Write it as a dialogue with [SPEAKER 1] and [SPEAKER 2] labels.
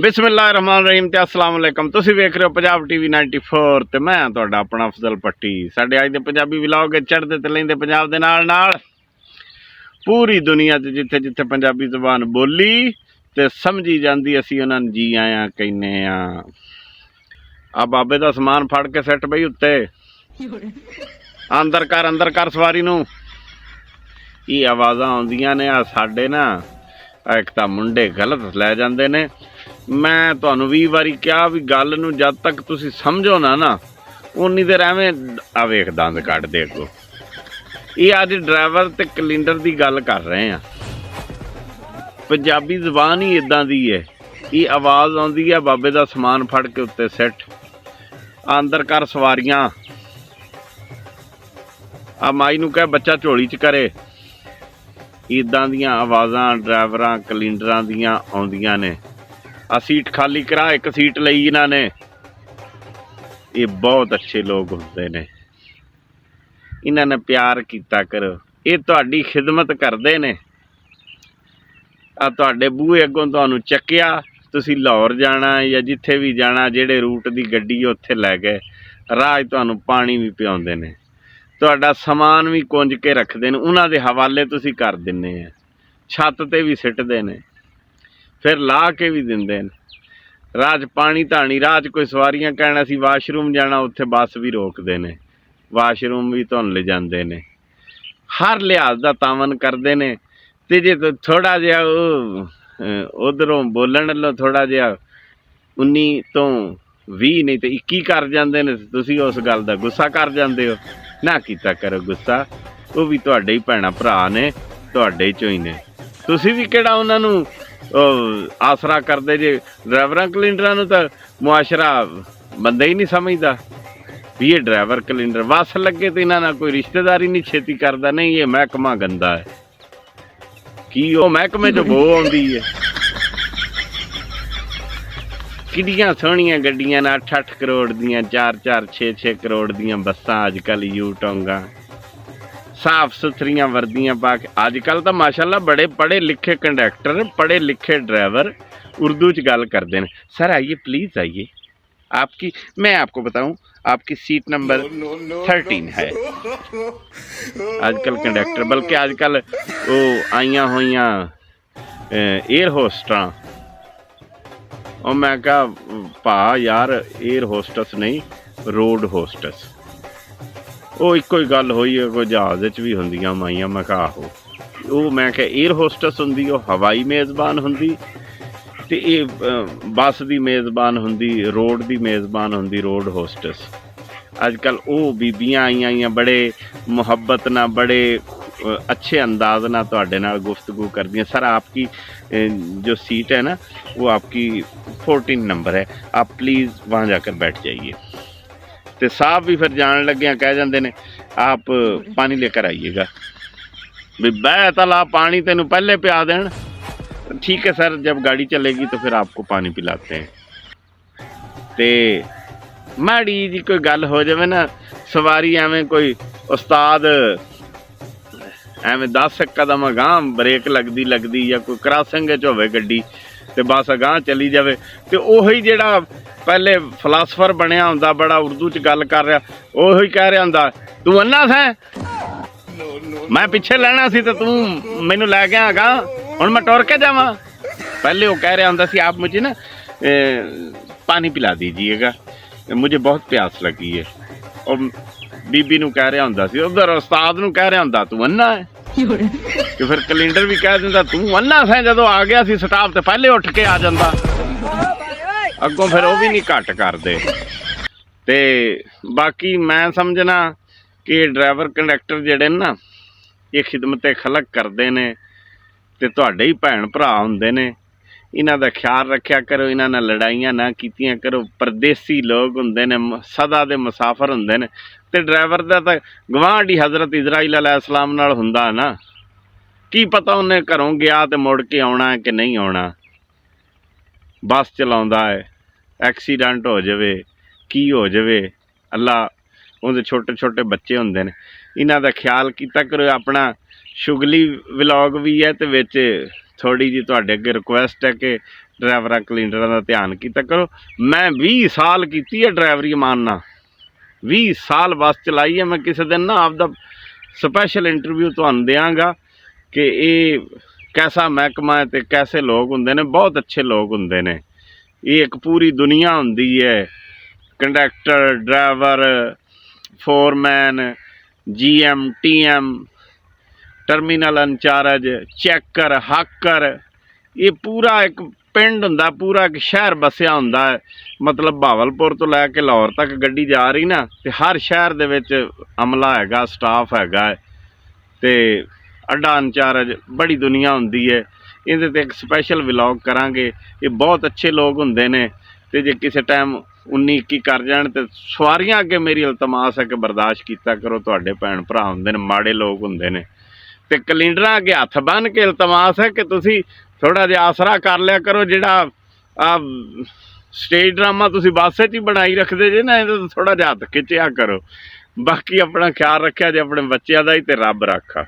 [SPEAKER 1] बिस्मिल्लाहिर्रहमानिर्रहीम ते अस्सलाम वालेकुम। तुसीं वेख रहे हो पंजाब टीवी 94 ते मैं तुहाडा अपना अफजल पट्टी। साडे अज दे पंजाबी व्लॉग चढ़दे ते लैंदे पंजाब दे नाल पूरी दुनिया च जिथे जिथे पंजाबी जबान बोली ते समझी जाती असीं उन्हां नूं जी आया कहने आ बाबे दा समान फड़ के सैट बई उत्ते अंदर कर सवारी नूं। ये आवाज़ां आउंदियां ने आ साडे ना एक तां मुंडे गलत लै जांदे ने। मैं तुहानूं 20 वारी कहा भी गल नूं जद तक तुसीं समझो ना उन्नी देर एवें आ वेख दंद कड्ढदे अगों। ये अज ड्राइवर ते कलिंडर की गल कर रहे हैं। पंजाबी जबान ही इदां दी है। ये आवाज़ आउंदी है बाबे दा समान फड़ के उत्ते सिट अंदर कर सवारियां। आ माई नूं कह बच्चा झोली च करे। इदां दियां आवाज़ां ड्राइवरां कलिंडरां दियां आउंदियां ने। आ सीट खाली करा, एक सीट लई इन्हां ने। ये बहुत अच्छे लोग होंदे ने, इन्हां ने प्यार कीता करो। ये तुहाडी खिदमत करदे ने। आ तुहाडे बूहे अगों तुहानूं चक्किया, तुसीं लाहौर जाना या जिथे भी जाना, जेड़े रूट दी गड्डी उत्थे लै गए, राह तुहानूं पानी भी पिआउंदे ने, तुहाडा समान भी कुंज के रखदे ने, उन्हां दे हवाले तुसीं कर दिंदे आ, छत ते भी सिटदे ने, फिर ला के भी दिंदे ने। राह च पानी धानी, राह च कोई सवारियां कहण असीं वाशरूम जाना, उत्थे बस भी रोकदे ने, वाशरूम भी तुहानूं ले जांदे ने। हर लिहाज दा तावन करदे ने। ते जे थोड़ा जिहा उधरों बोलण लो थोड़ा जिहा 19 तो 20 नहीं तो 21 कर जांदे ने, तुसीं उस गल दा गुस्सा कर जांदे हो। ना कीता करो गुस्सा, वो भी तुहाडे ही भैणां भरा ने, तुहाडे चों ही ने। तुसीं भी किहड़ा उन्हां नूं आसरा करदे जे। ड्राइवरां कलिंडरां नूं तां मुआशरा बंदे ही नहीं समझदा भी ये ड्राइवर कलिंडर वस लगे तो इन्हां नाल कोई रिश्तेदारी नहीं छेती करदा। नहीं, ये महकमा गंदा है। की वो महकमे चों बो आउंदी है। किड्डियां सोहणियां गड्डियां ने 8-8 करोड़ दियां, 4-4 6-6 करोड़ दियां बसां अजकल यू टोंगा, साफ सुथरियां वर्दियां पा के। अजकल तो माशाअल्लाह बड़े पढ़े लिखे कंडक्टर, पढ़े लिखे ड्राइवर उर्दू च गल करते हैं। सर आइए, प्लीज़ आइए, आपकी मैं आपको बताऊं, आपकी सीट नंबर 13 है। आजकल कंडक्टर, बल्कि आजकल वो आईयां होइयां एयर होस्टां। और मैं कहा भा यार एयर होस्टस नहीं, रोड होस्टस। वो इक्को ही गल होई है, कोई जहाज़ च भी होंदियां माइयां। मैं कहा आहो, वो मैं कहा एयर होस्टस हुंदी, वो हवाई मेज़बान हुंदी, ते ये बस की मेज़बान हुंदी, रोड की मेज़बान हुंदी रोड होस्टस। अजकल वो बीबियां आईयां बड़े मुहब्बत ना, बड़े अच्छे अंदाज ना तुहाडे नाल गुफ्तगू करदियां। सर आपकी जो सीट है ना वो आपकी 14 नंबर है, आप प्लीज़ वहाँ जाकर बैठ जाइए। तो साहब भी फिर जान लगे कह जाते ने आप पानी लेकर आइएगा। भी बह तला पानी तेनों पहले पिया देन। ठीक है सर, जब गाड़ी चलेगी तो फिर आपको पानी पिलाते हैं। तो माड़ी जी कोई गल हो जाए ना, सवारी एवं कोई उस्ताद एवं 10 कदम अगां ब्रेक लगदी या कोई क्रॉसिंग च होवे गड्डी ते बस अगां चली जाए, तो उही जिहड़ा पहले फिलासफर बनया हुंदा, बड़ा उर्दू च गल कर रहा, उही कह रहा हुंदा तू अन्ना सैं, मैं पिछे लैना सी तो तू मैनू लै गया अगां, हुण मैं टुर के जावां। पहले वो कह रहा हुंदा सी आप मुझे ना पानी पिला दीजिएगा, मुझे बहुत प्यास लगी है। और बीबी नूं कह रहा हुंदा सी, उधर उस्ताद नूं कह रहा हुंदा तू अन्ना है। तो फिर कलिंडर भी कह दिंदा तू अन्ना सैं, जदों आ गया सी स्टाफ तो पहले उठ के आ जांदा। अगों फिर वो भी नहीं घट करते। ते बाकी मैं समझना कि ड्राइवर कंडक्टर जिहड़े ना ये खिदमत खलक करते हैं, तो तुहाडे ही भैन भरा हुंदे ने। इन्हां दा ख्याल रखिया करो, इन्हां नाल लड़ाइयां ना कीतियां करो। परदेसी लोग हुंदे ने, सदा दे मुसाफर हुंदे ने, ते ड्राइवर दा तां गवांढ ही हज़रत इजराइल अलैहिस्सलाम नाल हुंदा ना, की पता उन्हें घरों गया तो मुड़ के आउणा कि नहीं आउणा। बस चलाउंदा है, एक्सीडेंट हो जाए, की हो जाए, अल्लाह उहदे छोटे छोटे बच्चे हुंदे ने। इन्हां दा ख्याल कीता करो, अपना ਸ਼ੁਗਲੀ ਵਲੌਗ ਵੀ ਹੈ ਤੇ ਵਿੱਚ ਥੋੜੀ ਜੀ ਤੁਹਾਡੇ ਅੱਗੇ ਰਿਕੁਐਸਟ ਹੈ ਕਿ ਡਰਾਈਵਰਾਂ ਕਲੀਨਰਾਂ ਦਾ ਧਿਆਨ ਕੀਤਾ ਕਰੋ। ਮੈਂ 20 ਸਾਲ ਕੀਤੀ ਹੈ ਡਰਾਈਵਰੀ ਮਾਨਣਾ, 20 ਸਾਲ ਬੱਸ ਚਲਾਈ ਹੈ। ਮੈਂ ਕਿਸੇ ਦਿਨ ਨਾ ਆਪਦਾ ਸਪੈਸ਼ਲ ਇੰਟਰਵਿਊ ਤੁਹਾਨੂੰ ਦਿਆਂਗਾ ਕਿ ਇਹ ਕੈਸਾ ਮਹਿਕਮਾ ਹੈ ਤੇ ਕੈਸੇ ਲੋਕ ਹੁੰਦੇ ਨੇ। ਬਹੁਤ ਅੱਛੇ ਲੋਕ ਹੁੰਦੇ ਨੇ। ਇਹ ਇੱਕ ਪੂਰੀ ਦੁਨੀਆ ਹੁੰਦੀ ਹੈ, conductor, driver, foreman, GM, TM, terminal in charge, checker, hawker. ਇਹ ਪੂਰਾ ਇੱਕ ਪਿੰਡ ਹੁੰਦਾ, ਪੂਰਾ ਇੱਕ ਸ਼ਹਿਰ ਵਸਿਆ ਹੁੰਦਾ ਹੈ। ਮਤਲਬ ਬਹਾਵਲਪੁਰ ਤੋਂ ਲੈ ਕੇ ਲਾਹੌਰ ਤੱਕ ਗੱਡੀ ਜਾ ਰਹੀ ਨਾ, ਤੇ ਹਰ ਸ਼ਹਿਰ ਦੇ ਵਿੱਚ ਅਮਲਾ ਹੈਗਾ, ਸਟਾਫ ਹੈਗਾ ਹੈ, ਤੇ ਅੱਡਾ ਇੰਚਾਰਜ। ਬੜੀ ਦੁਨੀਆ ਹੁੰਦੀ ਹੈ। ਇਹਦੇ 'ਤੇ ਇੱਕ ਸਪੈਸ਼ਲ ਵਲੌਗ ਕਰਾਂਗੇ। ਇਹ ਬਹੁਤ ਅੱਛੇ ਲੋਕ ਹੁੰਦੇ ਨੇ, ਤੇ ਜੇ ਕਿਸੇ ਟਾਈਮ 19-21 ਕਰ ਜਾਣ ਤੇ ਸਵਾਰੀਆਂ ਅੱਗੇ ਮੇਰੀ ਇਲਤਮਾਸ ਹੈ ਕਿ ਬਰਦਾਸ਼ਤ ਕੀਤਾ ਕਰੋ। ਤੁਹਾਡੇ ਭੈਣ ਭਰਾ ਹੁੰਦੇ ਨੇ, ਮਾੜੇ ਲੋਕ ਹੁੰਦੇ ਨੇ, ਤੇ ਕਲੀਨਰਾਂ ਅੱਗੇ ਹੱਥ ਬੰਨ੍ਹ ਕੇ ਇਲਤਮਾਸ ਹੈ ਕਿ ਤੁਸੀਂ ਥੋੜ੍ਹਾ ਜਿਹਾ ਆਸਰਾ ਕਰ ਲਿਆ ਕਰੋ। ਜਿਹੜਾ ਆ ਸਟੇਜ ਡਰਾਮਾ ਤੁਸੀਂ ਬੱਸ 'ਚ ਹੀ ਬਣਾਈ ਰੱਖਦੇ ਜੇ ਨਾ, ਇਹਦਾ ਥੋੜ੍ਹਾ ਜਿਹਾ ਹੱਥ ਖਿੱਚਿਆ ਕਰੋ। ਬਾਕੀ ਆਪਣਾ ਖਿਆਲ ਰੱਖਿਆ ਜੇ ਆਪਣੇ ਬੱਚਿਆਂ ਦਾ ਹੀ, ਤੇ ਰੱਬ ਰਾਖਾ।